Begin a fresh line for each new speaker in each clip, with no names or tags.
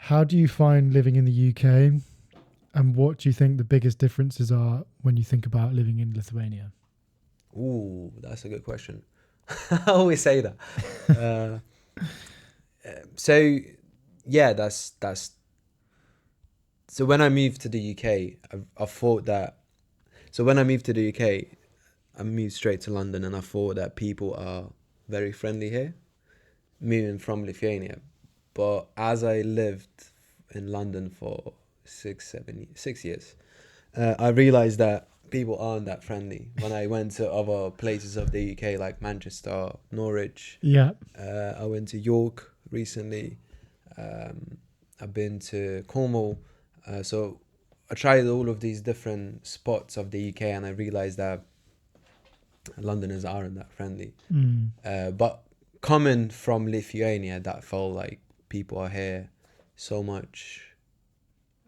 How do you find living in the UK, and what do you think the biggest differences are when you think about living in Lithuania?
Ooh, that's a good question. I always say that. Uh, so yeah, that's. So when I moved to the UK, I thought that. So when I moved to the UK, I moved straight to London, and I thought that people are very friendly here, moving from Lithuania. But as I lived in London for 6 years, I realized that people aren't that friendly. When I went to other places of the UK like Manchester, Norwich,
Yeah.
I went to York recently. Um, I've been to Cornwall. So I tried all of these different spots of the UK, and I realized that Londoners aren't that friendly.
Mm.
But coming from Lithuania, that felt like people are here so much,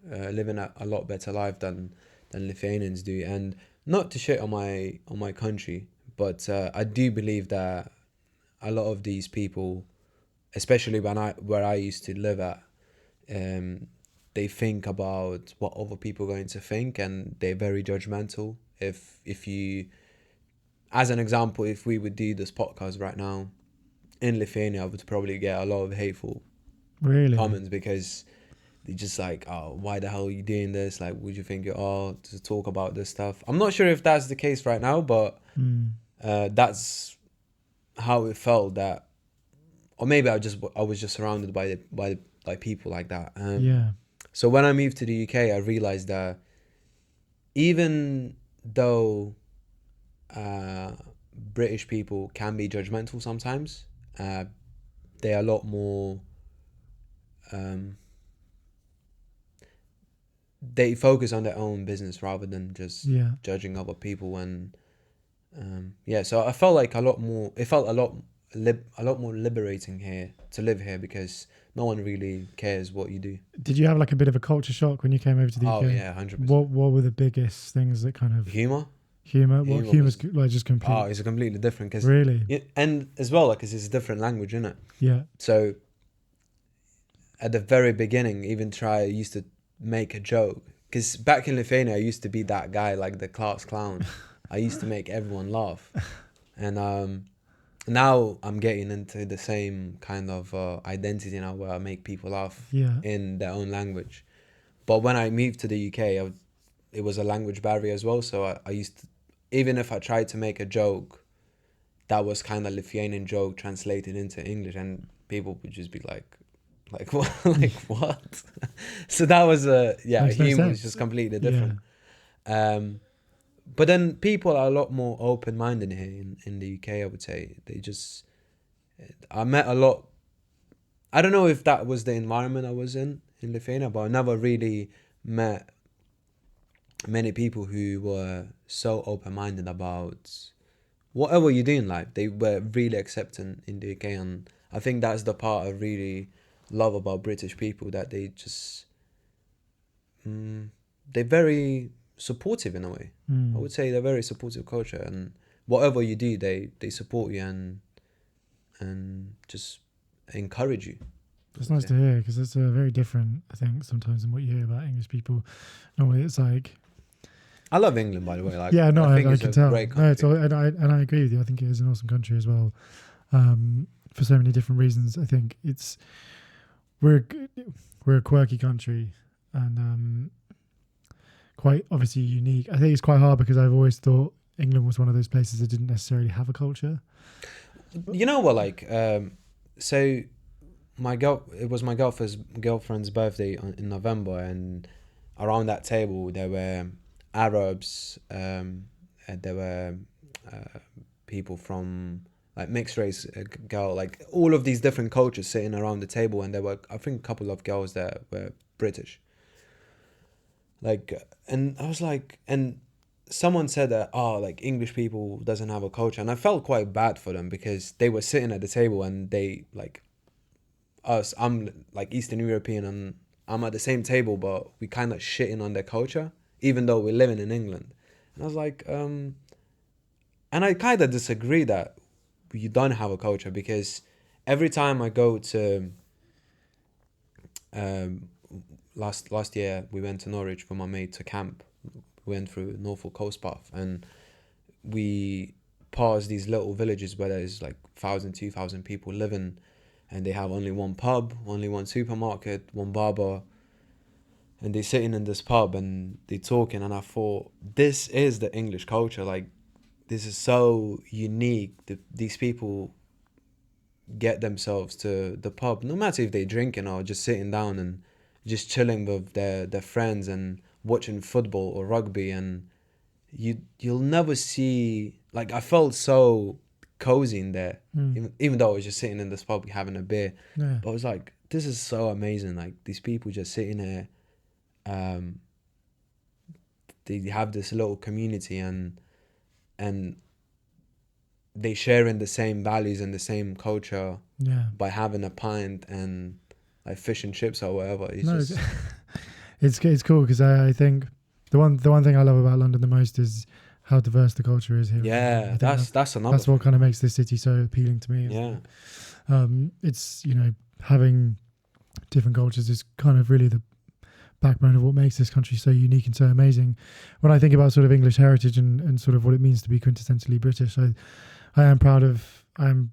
living a lot better life than Lithuanians do. And not to shit on my country, but I do believe that a lot of these people, especially where I used to live at, um, they think about what other people are going to think, and they're very judgmental. If you, as an example, if we would do this podcast right now in Lithuania, I would probably get a lot of hateful
Really?
comments because they just like, oh, why the hell are you doing this? Like, would you think you are to talk about this stuff? I'm not sure if that's the case right now, but
Mm.
that's how it felt. That, or maybe I was just surrounded by people like that.
Yeah.
So when I moved to the UK, I realized that even though uh, British people can be judgmental sometimes, uh, they're a lot more. Um, they focus on their own business rather than just
Yeah.
judging other people. And yeah, so I felt like a lot more. It felt a lot more liberating here to live here because no one really cares what you do.
Did you have like a bit of a culture shock when you came over to the
Oh
UK?
yeah, 100%.
What were the biggest things that kind of
Humor,
humor? What
humor
humor's
was
like just
oh,
complete?
it's completely different because
Really?
and as well, like, because it's a different language, isn't it?
Yeah.
So at the very beginning, even try used to make a joke because back in Lithuania, I used to be that guy, like the class clown. I used to make everyone laugh, and now I'm getting into the same kind of identity now, where I make people laugh
Yeah.
in their own language. But when I moved to the UK, it was a language barrier as well. So I used to, even if I tried to make a joke, that was kind of Lithuanian joke translated into English, and people would just be like what, like what? So that was yeah,
Makes no
humor was
sense.
just completely
Yeah.
different. Um, but then people are a lot more open minded here in the UK. I would say they just I met a lot. I don't know if that was the environment I was in Lithuania, but I never really met many people who were so open minded about whatever you do in life. They were really accepting in the UK, and I think that's the part I really love about British people, that they just they're very supportive in a way. I
Mm.
would say they're very supportive culture, and whatever you do, they support you and just encourage you, I
That's
would
nice
say.
to hear because it's very different, I think, sometimes than what you hear about English people. Normally, it's like,
I love England, by the way. Like,
yeah, no,
I think
I
it's
can
a
tell.
great
No, it's
country.
all, and I agree with you. I think it is an awesome country as well, for so many different reasons. I think we're a g- we're a quirky country and quite obviously unique. I think it's quite hard because I've always thought England was one of those places that didn't necessarily have a culture.
You know what? Like, so it was my girlfriend's birthday in November, and around that table there were Arabs, and there were uh, people from like mixed race girl, like all of these different cultures sitting around the table, and there were, I think, a couple of girls that were British. Like, and I was like, and someone said that, oh, like English people doesn't have a culture, and I felt quite bad for them because they were sitting at the table and they like us, I'm like Eastern European, and I'm at the same table, but we kind of shitting on their culture, even though we're living in England. And I was like, and I kind of disagree that you don't have a culture, because every time I go to um, last year we went to Norwich for my mate to camp. We went through Norfolk Coast Path, and we passed these little villages where there's like 1,000, 2,000 people living, and they have only one pub, only one supermarket, one barber, and they're sitting in this pub and they're talking, and I thought, this is the English culture. Like, this is so unique. These people get themselves to the pub, no matter if they're drinking or just sitting down and just chilling with their friends and watching football or rugby, and you'll never see, like, I felt so cozy in there, even though I was just sitting in this pub having a beer.
Yeah.
But I was like, this is so amazing. Like, these people just sitting there, they have this little community, and they sharing the same values and the same culture
Yeah.
by having a pint and like fish and chips or whatever. It's
No,
just
it's cool because I think the one thing I love about London the most is how diverse the culture is here.
yeah,
I think
that's another.
that's what kind of makes this city so appealing to me.
Yeah,
It's, you know, having different cultures is kind of really the backbone of what makes this country so unique and so amazing. When I think about sort of English heritage and sort of what it means to be quintessentially British, I'm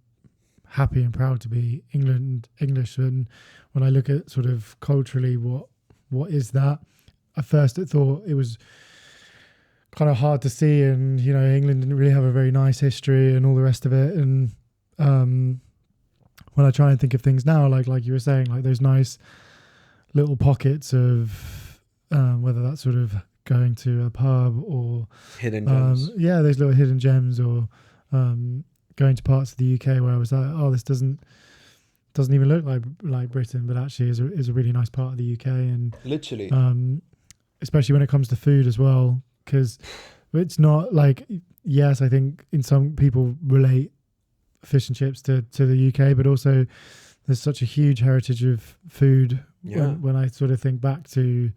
happy and proud to be English. And when I look at sort of culturally what is that, at first it thought it was kind of hard to see, and, you know, England didn't really have a very nice history and all the rest of it. And when I try and think of things now, like you were saying, like those nice little pockets of whether that's sort of going to a pub or
hidden gems.
yeah, those little hidden gems, or going to parts of the UK where I was like, oh, this doesn't even look like Britain, but actually is a really nice part of the UK. And
Literally,
especially when it comes to food as well, because it's not like, yes, I think in some people relate fish and chips to the UK, but also there's such a huge heritage of food.
Yeah.
When I sort of think back to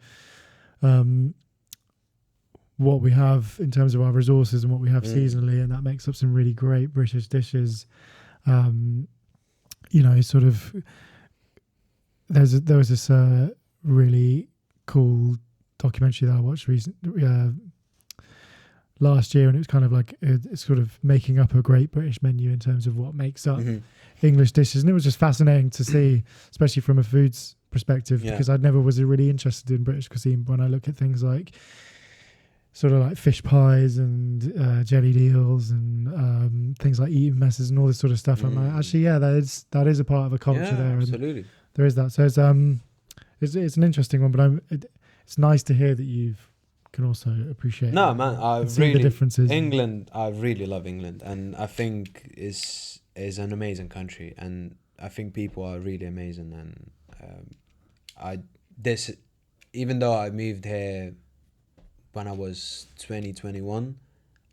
what we have in terms of our resources and what we have seasonally, and that makes up some really great British dishes. You know, sort of there was this really cool documentary that I watched last year, and it was kind of like it's sort of making up a great British menu in terms of what makes up English dishes, and it was just fascinating to see, especially from a foods perspective, because I never was really interested in British cuisine. When I look at things like sort of like fish pies and jellied eels and things like eating messes and all this sort of stuff, I'm like, actually, yeah, that is a part of a culture there.
Absolutely.
And there is that. So it's an interesting one, but it's nice to hear that you can also appreciate.
No, man, I
see
really
the differences.
England. I really love England, and I think is an amazing country, and I think people are really amazing. And even though I moved here when I was 21,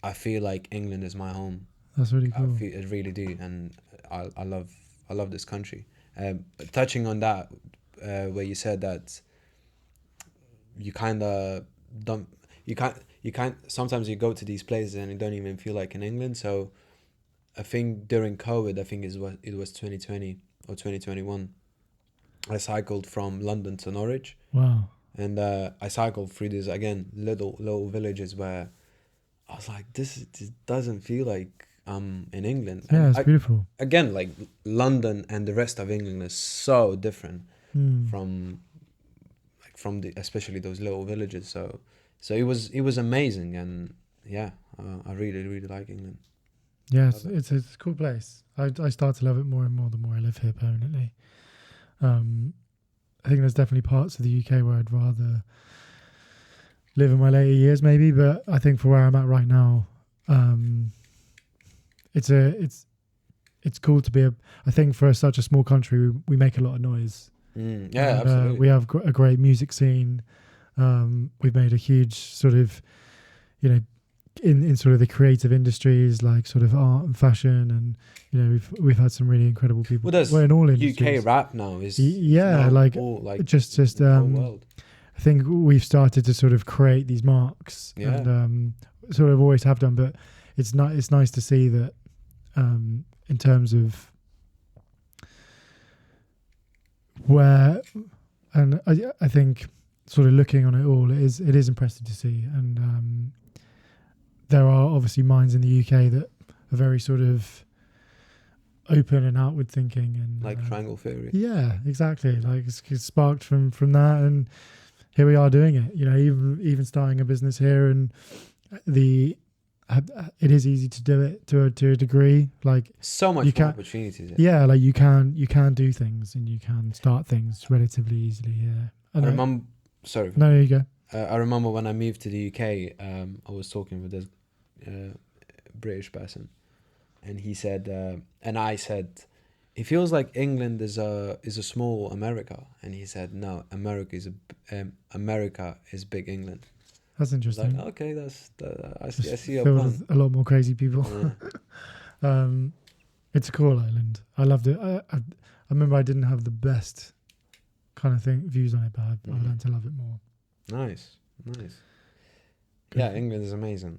I feel like England is my home.
That's really cool.
I really do, and I love this country. But touching on that, where you said that you kind of don't, you can't. Sometimes you go to these places and you don't even feel like in England. So I think during COVID, I think it was 2020 or 2021, I cycled from London to Norwich.
Wow.
And I cycled through these, again, little villages where I was like, this doesn't feel like I'm in England.
Yeah,
and
it's beautiful.
Again, like London and the rest of England is so different from especially those little villages. So it was amazing, and yeah, I really like England.
Yeah, it's a cool place. I start to love it more and more the more I live here permanently. I think there's definitely parts of the UK where I'd rather live in my later years, maybe. But I think for where I'm at right now, it's cool to be I think for such a small country, we make a lot of noise.
Yeah, absolutely.
We have a great music scene. We've made a huge sort of, you know, in sort of the creative industries, like sort of art and fashion, and, you know, we've had some really incredible people.
Well,
in all industries.
UK rap now is
just
world.
I think we've started to sort of create these marks, and sort of always have done. But it's nice to see that in terms of where I think sort of looking on it all, it is impressive to see. And there are obviously minds in the UK that are very sort of open and outward thinking, and
like triangle theory.
Yeah, exactly. Like it's sparked from that, and here we are doing it. You know, even starting a business here, and it is easy to do it to a degree. Like
so much more opportunities.
Yeah, like you can do things, and you can start things relatively easily. Yeah,
I remember. Sorry.
No, there you go.
I remember when I moved to the UK. I was talking with this British person, and he said, and I said, it feels like England is a small America, and he said, no, America is big England.
That's interesting.
Like, okay, I see your point.
A lot more crazy people. Yeah. It's a cool island. I loved it. I remember I didn't have the best kind of views on it, but I've learned to love it more.
Nice. Yeah, England is amazing.